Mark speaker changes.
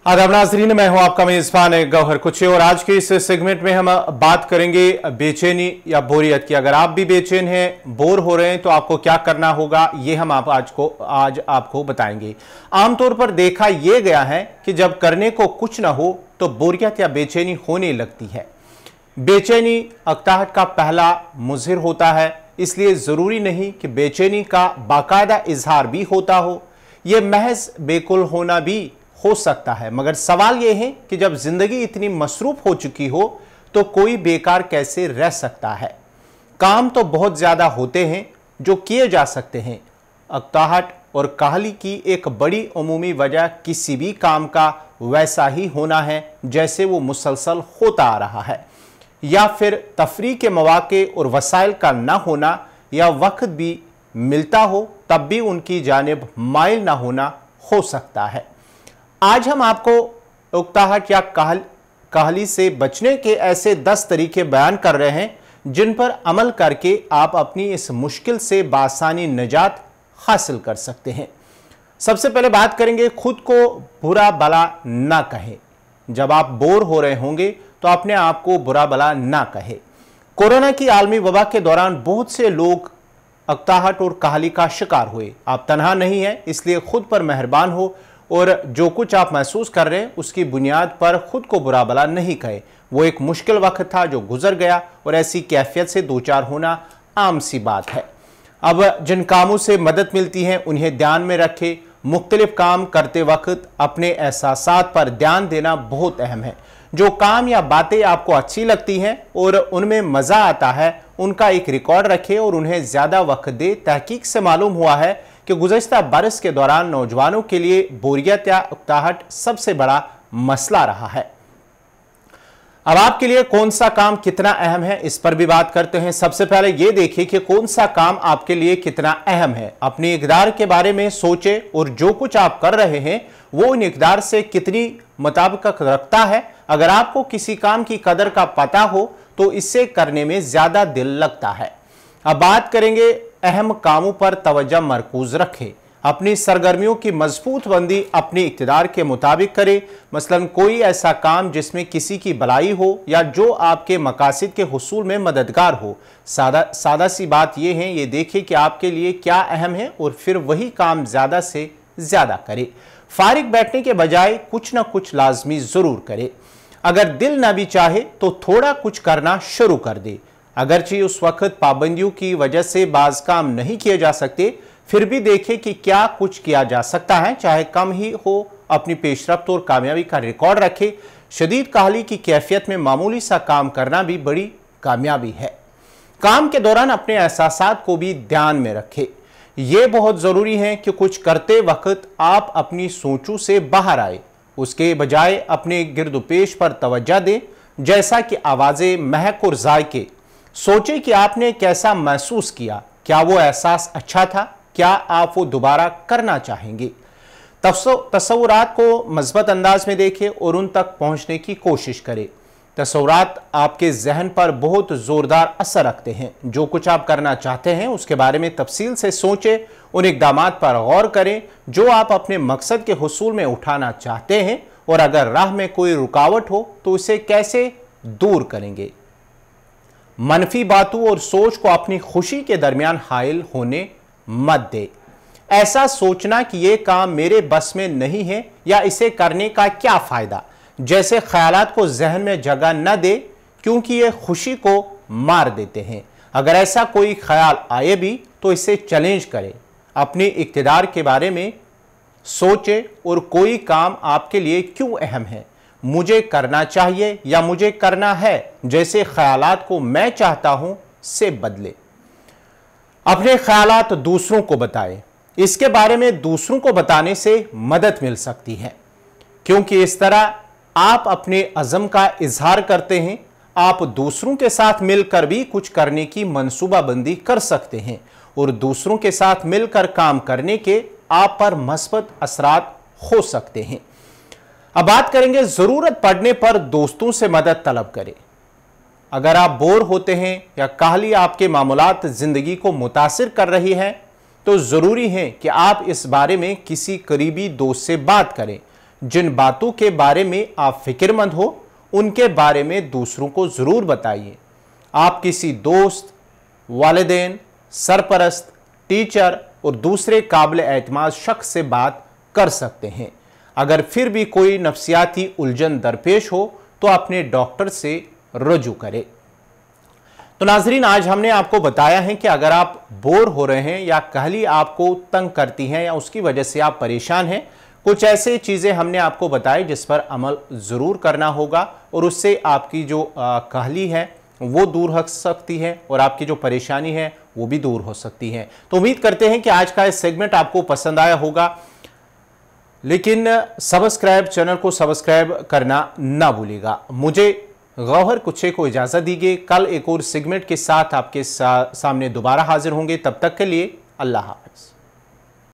Speaker 1: आदाब नाज़रीन, मैं हूं आपका मेज़बान गौहर कुची और आज के इस सेगमेंट में हम बात करेंगे बेचैनी या बोरियत की। अगर आप भी बेचैन हैं, बोर हो रहे हैं तो आपको क्या करना होगा, ये हम आज आपको बताएंगे। आमतौर पर देखा यह गया है कि जब करने को कुछ ना हो तो बोरियत या बेचैनी होने लगती है। बेचैनी अक्ताहट का पहला मुज़हिर होता है, इसलिए ज़रूरी नहीं कि बेचैनी का बाकायदा इजहार भी होता हो। यह महज बेकुल होना भी हो सकता है, मगर सवाल यह है कि जब जिंदगी इतनी मसरूफ हो चुकी हो तो कोई बेकार कैसे रह सकता है। काम तो बहुत ज्यादा होते हैं जो किए जा सकते हैं। अक्ताहट और काहली की एक बड़ी उमूमी वजह किसी भी काम का वैसा ही होना है जैसे वो मुसलसल होता आ रहा है, या फिर तफरीह के मौके और वसाइल का ना होना, या वक्त भी मिलता हो तब भी उनकी जानिब माइल ना होना हो सकता है। आज हम आपको उकताहट या काहली से बचने के ऐसे 10 तरीके बयान कर रहे हैं जिन पर अमल करके आप अपनी इस मुश्किल से बासानी निजात हासिल कर सकते हैं। सबसे पहले बात करेंगे, खुद को बुरा भला ना कहें। जब आप बोर हो रहे होंगे तो अपने आप को बुरा भला ना कहें। कोरोना की आलमी वबा के दौरान बहुत से लोग उकताहट और काहली का शिकार हुए। आप तनहा नहीं हैं, इसलिए खुद पर मेहरबान हो और जो कुछ आप महसूस कर रहे हैं उसकी बुनियाद पर खुद को बुरा भला नहीं कहे। वो एक मुश्किल वक्त था जो गुजर गया और ऐसी कैफियत से दो चार होना आम सी बात है। अब जिन कामों से मदद मिलती है उन्हें ध्यान में रखें। मुख्तलिफ काम करते वक्त अपने एहसासात पर ध्यान देना बहुत अहम है। जो काम या बातें आपको अच्छी लगती हैं और उनमें मज़ा आता है उनका एक रिकॉर्ड रखें और उन्हें ज़्यादा वक्त दे। तहकीक से मालूम हुआ है कि गुज़श्ता बरस के दौरान नौजवानों के लिए बोरियत या उकताहट सबसे बड़ा मसला रहा है। अब आपके लिए कौन सा काम कितना अहम है, इस पर भी बात करते हैं। सबसे पहले यह देखिए कि कौन सा काम आपके लिए कितना अहम है। अपनी इक़दार के बारे में सोचे और जो कुछ आप कर रहे हैं वो इन इक़दार से कितनी मुताबिकत रखता है। अगर आपको किसी काम की कदर का पता हो तो इससे करने में ज्यादा दिल लगता है। अब बात करेंगे, अहम कामों पर तवज्जो मरकूज रखें। अपनी सरगर्मियों की मजबूत बंदी अपनी इक़्तिदार के मुताबिक करें। मसलन कोई ऐसा काम जिसमें किसी की भलाई हो या जो आपके मकासद के हुसूल में मददगार हो। सादा सी बात यह है, ये देखें कि आपके लिए क्या अहम है और फिर वही काम ज़्यादा से ज़्यादा करें। फारिग बैठने के बजाय कुछ ना कुछ लाजमी ज़रूर करें। अगर दिल ना भी चाहे तो थोड़ा कुछ करना शुरू कर दे। अगरचे उस वक्त पाबंदियों की वजह से बाज काम नहीं किए जा सकते, फिर भी देखें कि क्या कुछ किया जा सकता है, चाहे कम ही हो। अपनी पेशरफ्त और कामयाबी का रिकॉर्ड रखें। शदीद काहली की कैफियत में मामूली सा काम करना भी बड़ी कामयाबी है। काम के दौरान अपने एहसासात को भी ध्यान में रखें। यह बहुत ज़रूरी है कि कुछ करते वक्त आप अपनी सोचों से बाहर आए, उसके बजाय अपने गिरद पेश पर तवज्जो दें, जैसा कि आवाज़ें, महक और जायके। सोचें कि आपने कैसा महसूस किया, क्या वो एहसास अच्छा था, क्या आप वो दोबारा करना चाहेंगे। तस्वुरात को मज़बूत अंदाज में देखें और उन तक पहुंचने की कोशिश करें। तस्वुरात आपके जहन पर बहुत ज़ोरदार असर रखते हैं। जो कुछ आप करना चाहते हैं उसके बारे में तफसील से सोचें, उन इक़दामात पर गौर करें जो आप अपने मकसद के हुसूल में उठाना चाहते हैं, और अगर राह में कोई रुकावट हो तो उसे कैसे दूर करेंगे। मनफी बातों और सोच को अपनी खुशी के दरमियान हाइल होने मत दे। ऐसा सोचना कि यह काम मेरे बस में नहीं है या इसे करने का क्या फ़ायदा जैसे ख्यालात को जहन में जगह न दे, क्योंकि ये खुशी को मार देते हैं। अगर ऐसा कोई ख्याल आए भी तो इसे चैलेंज करें। अपनी इक़्तिदार के बारे में सोचे और कोई काम आपके लिए क्यों अहम है, मुझे करना चाहिए या मुझे करना है, जैसे ख्यालात को मैं चाहता हूं से बदले। अपने ख्यालात दूसरों को बताएं। इसके बारे में दूसरों को बताने से मदद मिल सकती है, क्योंकि इस तरह आप अपने अज़म का इजहार करते हैं। आप दूसरों के साथ मिलकर भी कुछ करने की मंसूबाबंदी कर सकते हैं और दूसरों के साथ मिलकर काम करने के आप पर मस्बत असरात हो सकते हैं। अब बात करेंगे, ज़रूरत पड़ने पर दोस्तों से मदद तलब करें। अगर आप बोर होते हैं या काहली आपके मामूलात ज़िंदगी को मुतासिर कर रही है तो ज़रूरी है कि आप इस बारे में किसी करीबी दोस्त से बात करें जिन बातों के बारे में आप फिक्रमंद हो उनके बारे में दूसरों को जरूर बताइए। आप किसी दोस्त, वालिदैन, सरपरस्त, टीचर और दूसरे काबिल एतमाद शख्स से बात कर सकते हैं। अगर फिर भी कोई नफ्सियाती उलझन दरपेश हो तो अपने डॉक्टर से रुजू करें। तो नाजरीन, आज हमने आपको बताया है कि अगर आप बोर हो रहे हैं या कहली आपको तंग करती हैं या उसकी वजह से आप परेशान हैं, कुछ ऐसे चीज़ें हमने आपको बताई जिस पर अमल ज़रूर करना होगा और उससे आपकी जो कहली है वो दूर हो सकती है और आपकी जो परेशानी है वो भी दूर हो सकती है। तो उम्मीद करते हैं कि आज का इस सेगमेंट आपको पसंद आया होगा, लेकिन चैनल को सब्सक्राइब करना ना भूलिएगा। मुझे गौहर कुछे को इजाज़त दीजिए। कल एक और सेगमेंट के साथ आपके सामने दोबारा हाजिर होंगे। तब तक के लिए अल्लाह हाफ़िज़।